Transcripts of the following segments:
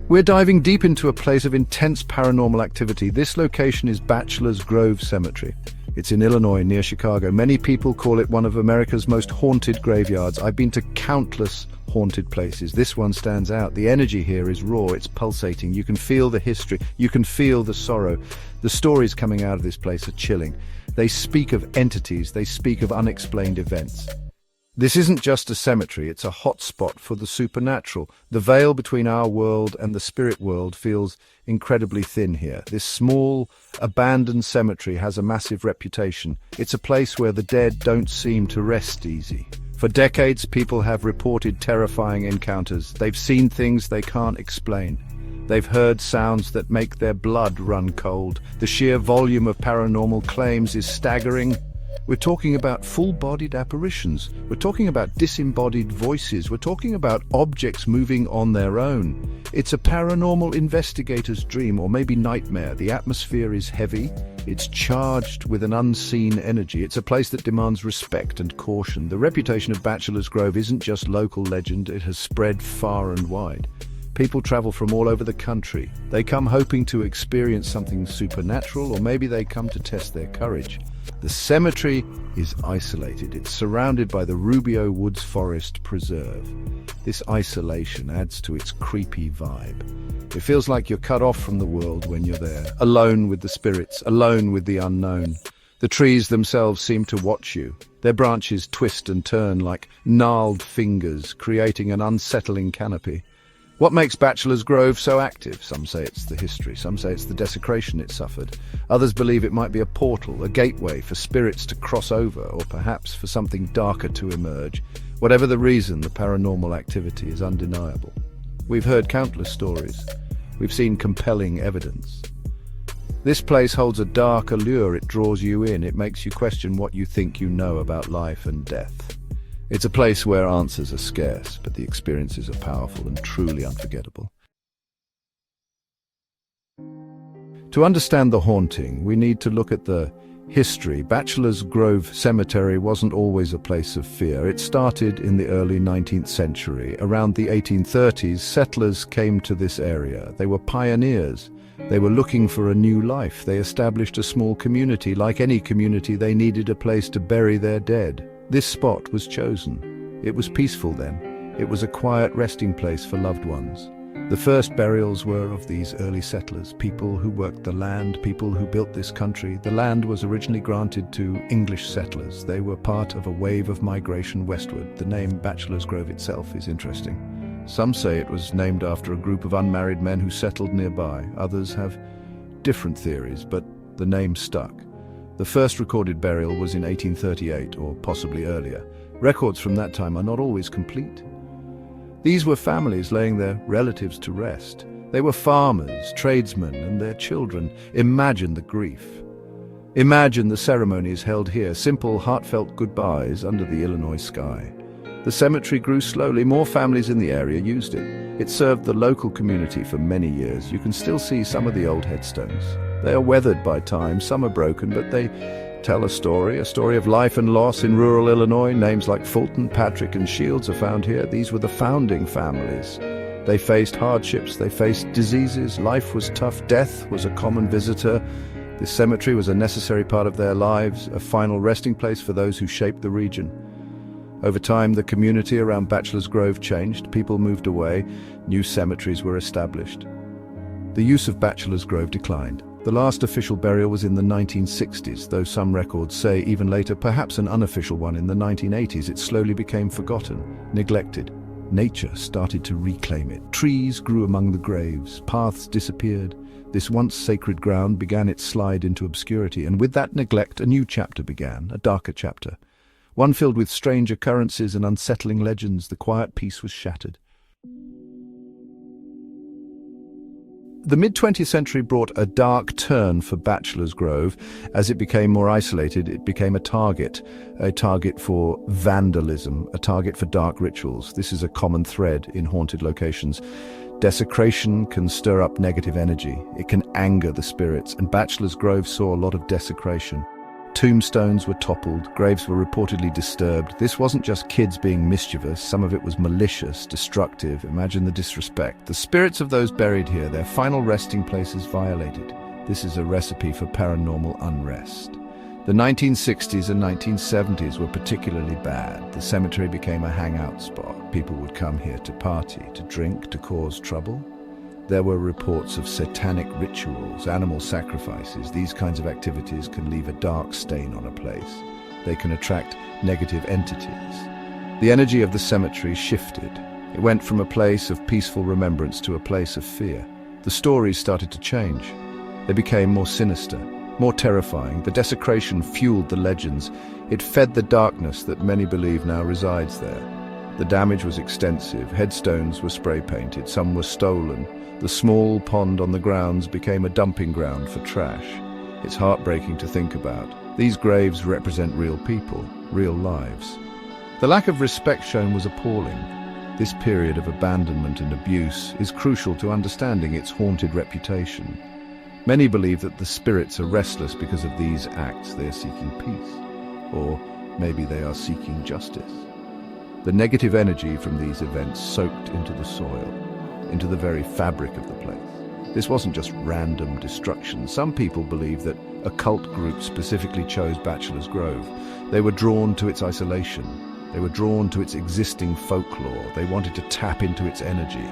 We're diving deep into a place of intense paranormal activity. This location is Bachelor's Grove Cemetery. It's in Illinois, near Chicago. Many people call it one of America's most haunted graveyards. I've been to countless haunted places. This one stands out. The energy here is raw, it's pulsating. You can feel the history, you can feel the sorrow. The stories coming out of this place are chilling. They speak of entities, they speak of unexplained events. This isn't just a cemetery, it's a hotspot for the supernatural. The veil between our world and the spirit world feels incredibly thin here. This small, abandoned cemetery has a massive reputation. It's a place where the dead don't seem to rest easy. For decades, people have reported terrifying encounters. They've seen things they can't explain. They've heard sounds that make their blood run cold. The sheer volume of paranormal claims is staggering. We're talking about full-bodied apparitions. We're talking about disembodied voices. We're talking about objects moving on their own. It's a paranormal investigator's dream, or maybe nightmare. The atmosphere is heavy. It's charged with an unseen energy. It's a place that demands respect and caution. The reputation of Bachelor's Grove isn't just local legend. It has spread far and wide. People travel from all over the country. They come hoping to experience something supernatural, or maybe they come to test their courage. The cemetery is isolated. It's surrounded by the Rubio Woods Forest Preserve. This isolation adds to its creepy vibe. It feels like you're cut off from the world when you're there, alone with the spirits, alone with the unknown. The trees themselves seem to watch you. Their branches twist and turn like gnarled fingers, creating an unsettling canopy. What makes Bachelor's Grove so active? Some say it's the history, some say it's the desecration it suffered. Others believe it might be a portal, a gateway for spirits to cross over, or perhaps for something darker to emerge. Whatever the reason, the paranormal activity is undeniable. We've heard countless stories. We've seen compelling evidence. This place holds a dark allure. It draws you in. It makes you question what you think you know about life and death. It's a place where answers are scarce, but the experiences are powerful and truly unforgettable. To understand the haunting, we need to look at the history. Bachelor's Grove Cemetery wasn't always a place of fear. It started in the early 19th century. Around the 1830s, settlers came to this area. They were pioneers. They were looking for a new life. They established a small community. Like any community, they needed a place to bury their dead. This spot was chosen. It was peaceful then. It was a quiet resting place for loved ones. The first burials were of these early settlers, people who worked the land, people who built this country. The land was originally granted to English settlers. They were part of a wave of migration westward. The name Bachelor's Grove itself is interesting. Some say it was named after a group of unmarried men who settled nearby. Others have different theories, but the name stuck. The first recorded burial was in 1838, or possibly earlier. Records from that time are not always complete. These were families laying their relatives to rest. They were farmers, tradesmen, and their children. Imagine the grief. Imagine the ceremonies held here, simple, heartfelt goodbyes under the Illinois sky. The cemetery grew slowly. More families in the area used it. It served the local community for many years. You can still see some of the old headstones. They are weathered by time, some are broken, but they tell a story of life and loss in rural Illinois. Names like Fulton, Patrick, and Shields are found here. These were the founding families. They faced hardships, they faced diseases. Life was tough. Death was a common visitor. This cemetery was a necessary part of their lives, a final resting place for those who shaped the region. Over time, the community around Bachelor's Grove changed. People moved away. New cemeteries were established. The use of Bachelor's Grove declined. The last official burial was in the 1960s, though some records say even later, perhaps an unofficial one in the 1980s. It slowly became forgotten, neglected. Nature started to reclaim it. Trees grew among the graves, paths disappeared. This once sacred ground began its slide into obscurity, and with that neglect, a new chapter began, a darker chapter. One filled with strange occurrences and unsettling legends. The quiet peace was shattered. The mid-20th century brought a dark turn for Bachelor's Grove. As it became more isolated, it became a target for vandalism, a target for dark rituals. This is a common thread in haunted locations. Desecration can stir up negative energy. It can anger the spirits, and Bachelor's Grove saw a lot of desecration. Tombstones were toppled, graves were reportedly disturbed. This wasn't just kids being mischievous, some of it was malicious, destructive. Imagine the disrespect. The spirits of those buried here, their final resting places violated. This is a recipe for paranormal unrest. The 1960s and 1970s were particularly bad. The cemetery became a hangout spot. People would come here to party, to drink, to cause trouble. There were reports of satanic rituals, animal sacrifices. These kinds of activities can leave a dark stain on a place. They can attract negative entities. The energy of the cemetery shifted. It went from a place of peaceful remembrance to a place of fear. The stories started to change. They became more sinister, more terrifying. The desecration fueled the legends. It fed the darkness that many believe now resides there. The damage was extensive. Headstones were spray-painted, some were stolen. The small pond on the grounds became a dumping ground for trash. It's heartbreaking to think about. These graves represent real people, real lives. The lack of respect shown was appalling. This period of abandonment and abuse is crucial to understanding its haunted reputation. Many believe that the spirits are restless because of these acts. They are seeking peace, or maybe they are seeking justice. The negative energy from these events soaked into the soil, into the very fabric of the place. This wasn't just random destruction. Some people believe that occult groups specifically chose Bachelor's Grove. They were drawn to its isolation. They were drawn to its existing folklore. They wanted to tap into its energy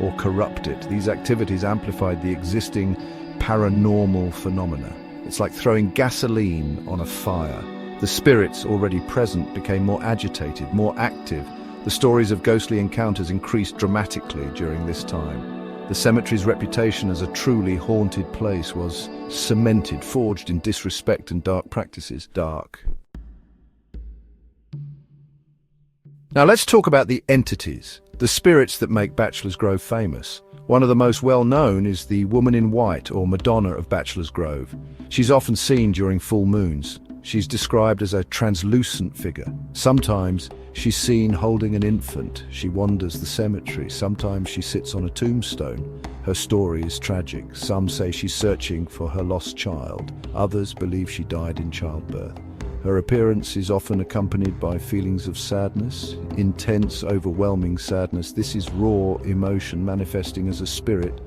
or corrupt it. These activities amplified the existing paranormal phenomena. It's like throwing gasoline on a fire. The spirits already present became more agitated, more active. The stories of ghostly encounters increased dramatically during this time. The cemetery's reputation as a truly haunted place was cemented, forged in disrespect and dark practices. Now let's talk about the entities, the spirits that make Bachelor's Grove famous. One of the most well-known is the Woman in White, or Madonna of Bachelor's Grove. She's often seen during full moons. She's described as a translucent figure. Sometimes she's seen holding an infant. She wanders the cemetery. Sometimes she sits on a tombstone. Her story is tragic. Some say she's searching for her lost child. Others believe she died in childbirth. Her appearance is often accompanied by feelings of sadness, intense, overwhelming sadness. This is raw emotion manifesting as a spirit.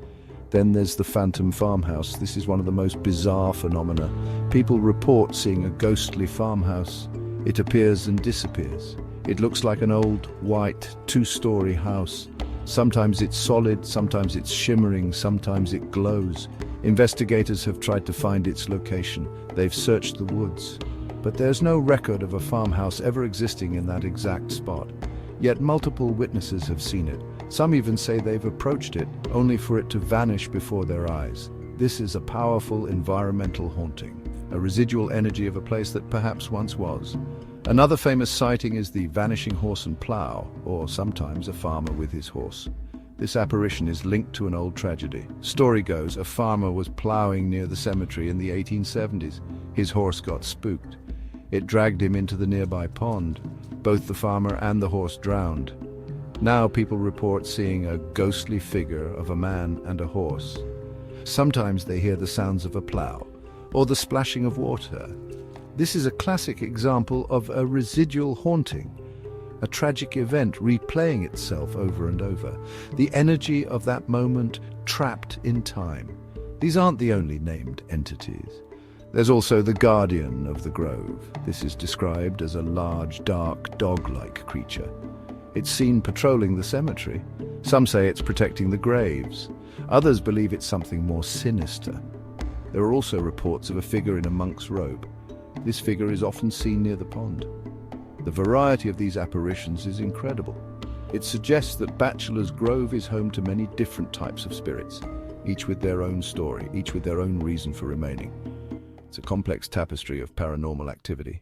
Then there's the phantom farmhouse. This is one of the most bizarre phenomena. People report seeing a ghostly farmhouse. It appears and disappears. It looks like an old, white, two-story house. Sometimes it's solid, sometimes it's shimmering, sometimes it glows. Investigators have tried to find its location. They've searched the woods. But there's no record of a farmhouse ever existing in that exact spot. Yet multiple witnesses have seen it. Some even say they've approached it, only for it to vanish before their eyes. This is a powerful environmental haunting, a residual energy of a place that perhaps once was. Another famous sighting is the vanishing horse and plough, or sometimes a farmer with his horse. This apparition is linked to an old tragedy. Story goes, a farmer was ploughing near the cemetery in the 1870s. His horse got spooked. It dragged him into the nearby pond. Both the farmer and the horse drowned. Now people report seeing a ghostly figure of a man and a horse. Sometimes they hear the sounds of a plough or the splashing of water. This is a classic example of a residual haunting, a tragic event replaying itself over and over. The energy of that moment trapped in time. These aren't the only named entities. There's also the guardian of the grove. This is described as a large, dark, dog-like creature. It's seen patrolling the cemetery. Some say it's protecting the graves. Others believe it's something more sinister. There are also reports of a figure in a monk's robe. This figure is often seen near the pond. The variety of these apparitions is incredible. It suggests that Bachelor's Grove is home to many different types of spirits, each with their own story, each with their own reason for remaining. It's a complex tapestry of paranormal activity.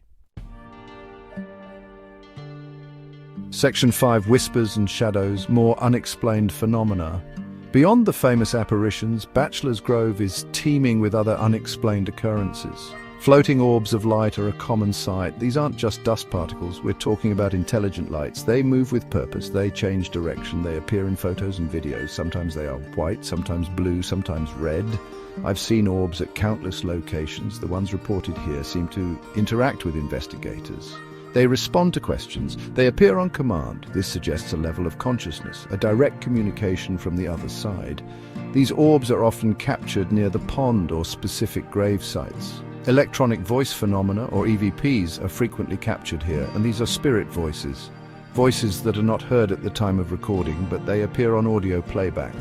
Section 5: Whispers and Shadows, More Unexplained Phenomena. Beyond the famous apparitions, Bachelor's Grove is teeming with other unexplained occurrences. Floating orbs of light are a common sight. These aren't just dust particles, we're talking about intelligent lights. They move with purpose, they change direction, they appear in photos and videos. Sometimes they are white, sometimes blue, sometimes red. I've seen orbs at countless locations. The ones reported here seem to interact with investigators. They respond to questions. They appear on command. This suggests a level of consciousness, a direct communication from the other side. These orbs are often captured near the pond or specific grave sites. Electronic voice phenomena, or EVPs, are frequently captured here, and these are spirit voices. Voices that are not heard at the time of recording, but they appear on audio playback.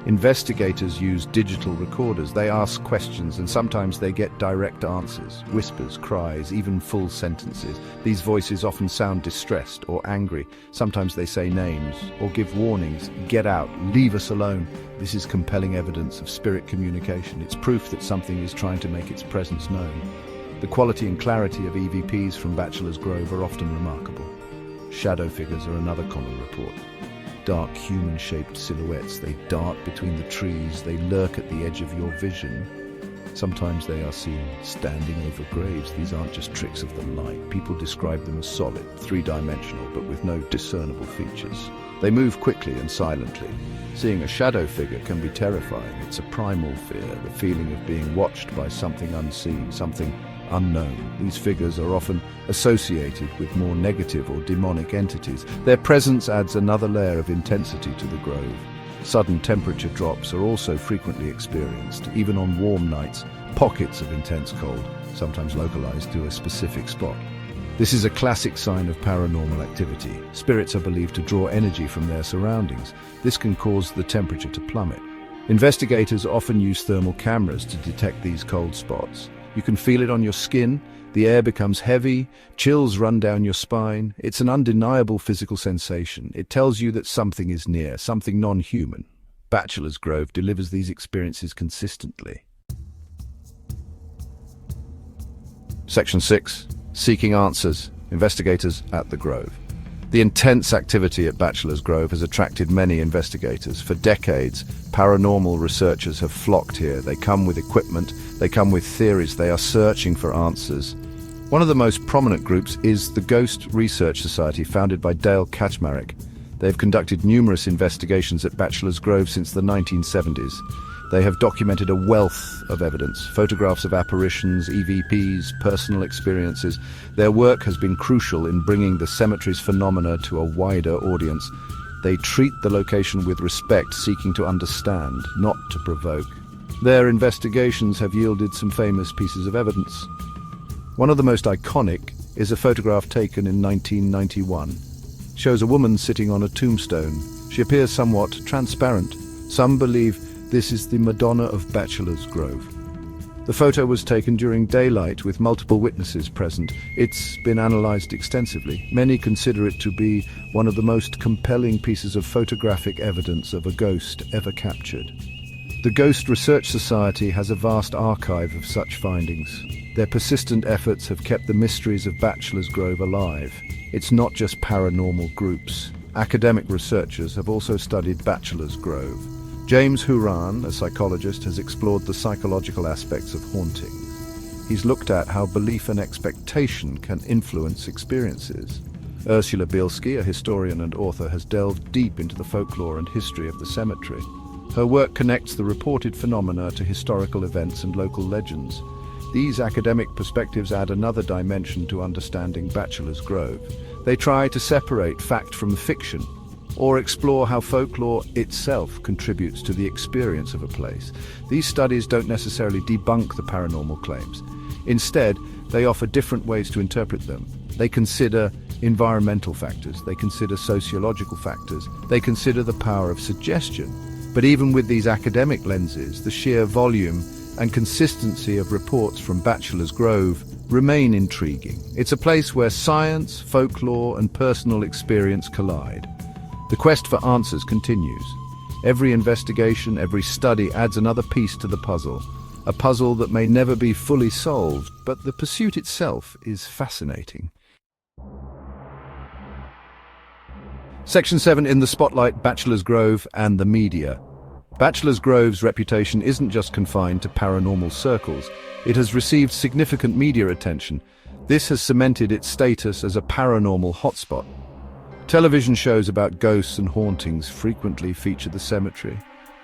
Investigators use digital recorders. They ask questions and sometimes they get direct answers, whispers, cries, even full sentences. These voices often sound distressed or angry. Sometimes they say names or give warnings. Get out, leave us alone. This is compelling evidence of spirit communication. It's proof that something is trying to make its presence known. The quality and clarity of EVPs from Bachelor's Grove are often remarkable. Shadow figures are another common report. Dark human-shaped silhouettes. They dart between the trees. They lurk at the edge of your vision. Sometimes they are seen standing over graves. These aren't just tricks of the light. People describe them as solid, three-dimensional, but with no discernible features. They move quickly and silently. Seeing a shadow figure can be terrifying. It's a primal fear, the feeling of being watched by something unseen, something unknown. These figures are often associated with more negative or demonic entities. Their presence adds another layer of intensity to the grove. Sudden temperature drops are also frequently experienced. Even on warm nights, pockets of intense cold, sometimes localized to a specific spot. This is a classic sign of paranormal activity. Spirits are believed to draw energy from their surroundings. This can cause the temperature to plummet. Investigators often use thermal cameras to detect these cold spots. You can feel it on your skin, the air becomes heavy, chills run down your spine. It's an undeniable physical sensation. It tells you that something is near, something non-human. Bachelor's Grove delivers these experiences consistently. Section 6. Seeking answers. Investigators at the Grove. The intense activity at Bachelor's Grove has attracted many investigators. For decades, paranormal researchers have flocked here. They come with equipment, they come with theories, they are searching for answers. One of the most prominent groups is the Ghost Research Society, founded by Dale Kaczmarek. They've conducted numerous investigations at Bachelor's Grove since the 1970s. They have documented a wealth of evidence, photographs of apparitions, EVPs, personal experiences. Their work has been crucial in bringing the cemetery's phenomena to a wider audience. They treat the location with respect, seeking to understand, not to provoke. Their investigations have yielded some famous pieces of evidence. One of the most iconic is a photograph taken in 1991. It shows a woman sitting on a tombstone. She appears somewhat transparent. Some believe this is the Madonna of Bachelor's Grove. The photo was taken during daylight with multiple witnesses present. It's been analyzed extensively. Many consider it to be one of the most compelling pieces of photographic evidence of a ghost ever captured. The Ghost Research Society has a vast archive of such findings. Their persistent efforts have kept the mysteries of Bachelor's Grove alive. It's not just paranormal groups. Academic researchers have also studied Bachelor's Grove. James Huran, a psychologist, has explored the psychological aspects of hauntings. He's looked at how belief and expectation can influence experiences. Ursula Bielski, a historian and author, has delved deep into the folklore and history of the cemetery. Her work connects the reported phenomena to historical events and local legends. These academic perspectives add another dimension to understanding Bachelor's Grove. They try to separate fact from fiction, or explore how folklore itself contributes to the experience of a place. These studies don't necessarily debunk the paranormal claims. Instead, they offer different ways to interpret them. They consider environmental factors, they consider sociological factors, they consider the power of suggestion. But even with these academic lenses, the sheer volume and consistency of reports from Bachelor's Grove remain intriguing. It's a place where science, folklore, and personal experience collide. The quest for answers continues. Every investigation, every study adds another piece to the puzzle. A puzzle that may never be fully solved, but the pursuit itself is fascinating. Section 7 in the spotlight, Bachelor's Grove and the media. Bachelor's Grove's reputation isn't just confined to paranormal circles. It has received significant media attention. This has cemented its status as a paranormal hotspot. Television shows about ghosts and hauntings frequently feature the cemetery.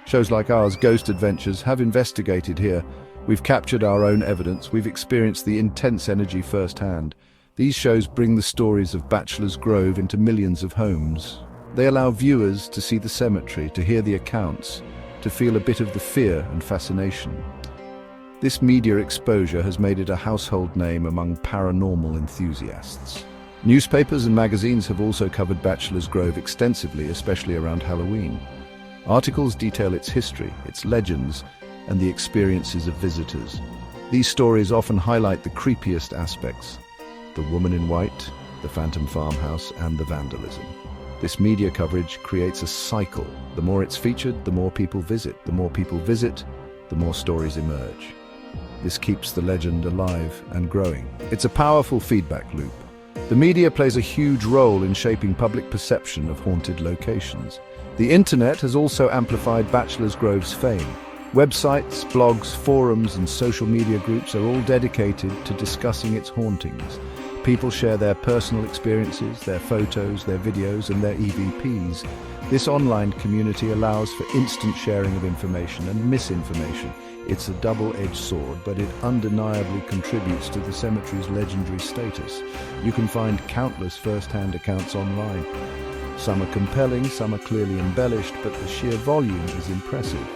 Shows like ours, Ghost Adventures, have investigated here. We've captured our own evidence. We've experienced the intense energy firsthand. These shows bring the stories of Bachelor's Grove into millions of homes. They allow viewers to see the cemetery, to hear the accounts, to feel a bit of the fear and fascination. This media exposure has made it a household name among paranormal enthusiasts. Newspapers and magazines have also covered Bachelor's Grove extensively, especially around Halloween. Articles detail its history, its legends, and the experiences of visitors. These stories often highlight the creepiest aspects: the woman in white, the phantom farmhouse, and the vandalism. This media coverage creates a cycle. The more it's featured, the more people visit. The more people visit, the more stories emerge. This keeps the legend alive and growing. It's a powerful feedback loop. The media plays a huge role in shaping public perception of haunted locations. The internet has also amplified Bachelor's Grove's fame. Websites, blogs, forums, and social media groups are all dedicated to discussing its hauntings. People share their personal experiences, their photos, their videos, and their EVPs. This online community allows for instant sharing of information and misinformation. It's a double-edged sword, but it undeniably contributes to the cemetery's legendary status. You can find countless first-hand accounts online. Some are compelling, some are clearly embellished, but the sheer volume is impressive.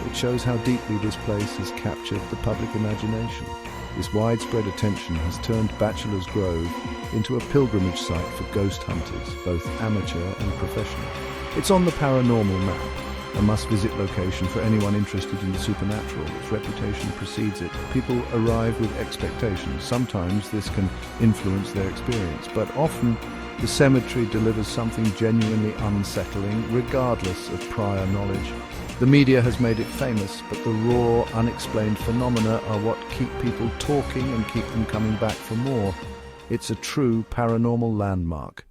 It shows how deeply this place has captured the public imagination. This widespread attention has turned Bachelor's Grove into a pilgrimage site for ghost hunters, both amateur and professional. It's on the paranormal map, a must-visit location for anyone interested in the supernatural. Its reputation precedes it. People arrive with expectations. Sometimes this can influence their experience, but often the cemetery delivers something genuinely unsettling, regardless of prior knowledge. The media has made it famous, but the raw, unexplained phenomena are what keep people talking and keep them coming back for more. It's a true paranormal landmark.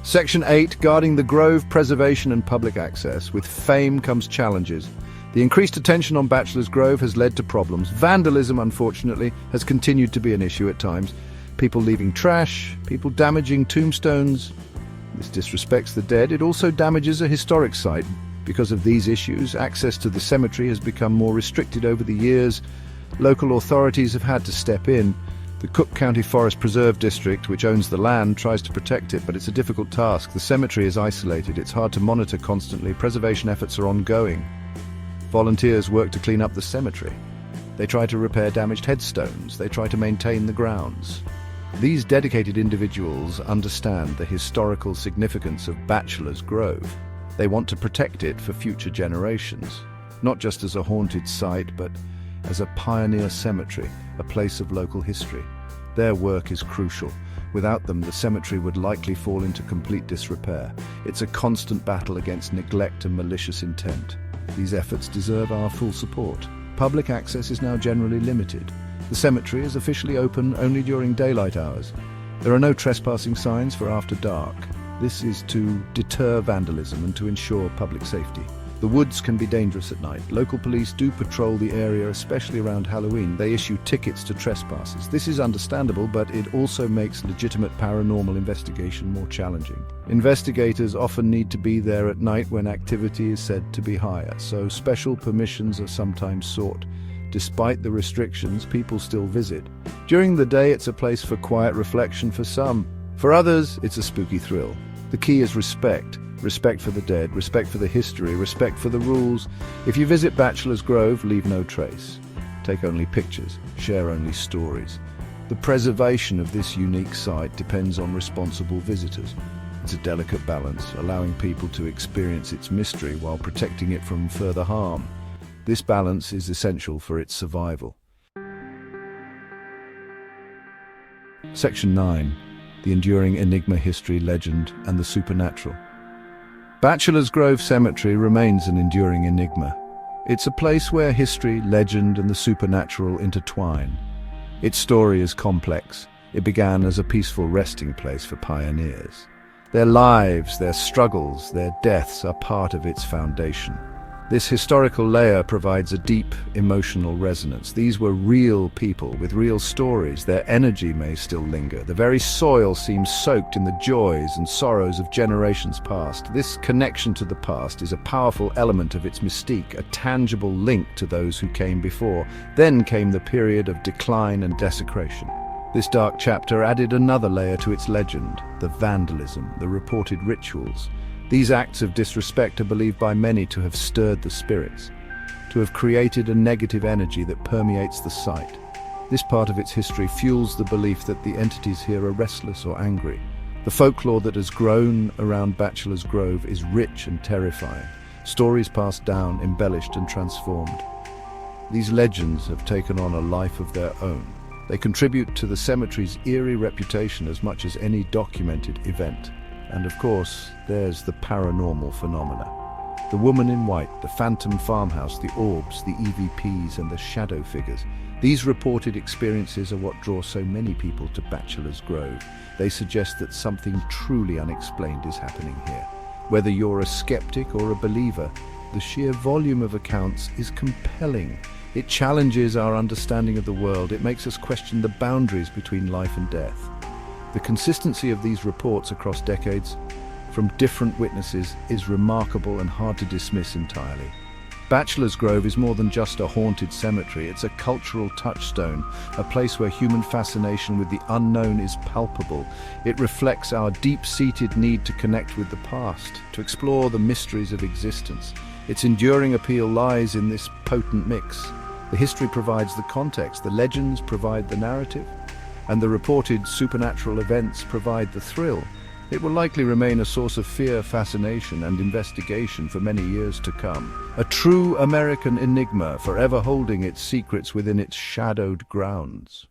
Section 8, guarding the Grove, preservation and public access. With fame comes challenges. The increased attention on Bachelor's Grove has led to problems. Vandalism, unfortunately, has continued to be an issue at times. People leaving trash, people damaging tombstones. This disrespects the dead. It also damages a historic site. Because of these issues, access to the cemetery has become more restricted over the years. Local authorities have had to step in. The Cook County Forest Preserve District, which owns the land, tries to protect it, but it's a difficult task. The cemetery is isolated. It's hard to monitor constantly. Preservation efforts are ongoing. Volunteers work to clean up the cemetery. They try to repair damaged headstones. They try to maintain the grounds. These dedicated individuals understand the historical significance of Bachelor's Grove. They want to protect it for future generations, not just as a haunted site, but as a pioneer cemetery, a place of local history. Their work is crucial. Without them, the cemetery would likely fall into complete disrepair. It's a constant battle against neglect and malicious intent. These efforts deserve our full support. Public access is now generally limited. The cemetery is officially open only during daylight hours. There are no trespassing signs for after dark. This is to deter vandalism and to ensure public safety. The woods can be dangerous at night. Local police do patrol the area, especially around Halloween. They issue tickets to trespassers. This is understandable, but it also makes legitimate paranormal investigation more challenging. Investigators often need to be there at night when activity is said to be higher, so special permissions are sometimes sought. Despite the restrictions, people still visit. During the day, it's a place for quiet reflection for some. For others, it's a spooky thrill. The key is respect. Respect for the dead, respect for the history, respect for the rules. If you visit Bachelor's Grove, leave no trace. Take only pictures, share only stories. The preservation of this unique site depends on responsible visitors. It's a delicate balance, allowing people to experience its mystery while protecting it from further harm. This balance is essential for its survival. Section 9. The enduring enigma, history, legend, and the supernatural. Bachelor's Grove Cemetery remains an enduring enigma. It's a place where history, legend, and the supernatural intertwine. Its story is complex. It began as a peaceful resting place for pioneers. Their lives, their struggles, their deaths are part of its foundation. This historical layer provides a deep emotional resonance. These were real people with real stories. Their energy may still linger. The very soil seems soaked in the joys and sorrows of generations past. This connection to the past is a powerful element of its mystique, a tangible link to those who came before. Then came the period of decline and desecration. This dark chapter added another layer to its legend: the vandalism, the reported rituals. These acts of disrespect are believed by many to have stirred the spirits, to have created a negative energy that permeates the site. This part of its history fuels the belief that the entities here are restless or angry. The folklore that has grown around Bachelor's Grove is rich and terrifying. Stories passed down, embellished and transformed. These legends have taken on a life of their own. They contribute to the cemetery's eerie reputation as much as any documented event. And of course, there's the paranormal phenomena. The woman in white, the phantom farmhouse, the orbs, the EVPs and the shadow figures. These reported experiences are what draw so many people to Bachelor's Grove. They suggest that something truly unexplained is happening here. Whether you're a skeptic or a believer, the sheer volume of accounts is compelling. It challenges our understanding of the world. It makes us question the boundaries between life and death. The consistency of these reports across decades from different witnesses is remarkable and hard to dismiss entirely. Bachelor's Grove is more than just a haunted cemetery. It's a cultural touchstone, a place where human fascination with the unknown is palpable. It reflects our deep-seated need to connect with the past, to explore the mysteries of existence. Its enduring appeal lies in this potent mix. The history provides the context, the legends provide the narrative, and the reported supernatural events provide the thrill. It will likely remain a source of fear, fascination, and investigation for many years to come. A true American enigma, forever holding its secrets within its shadowed grounds.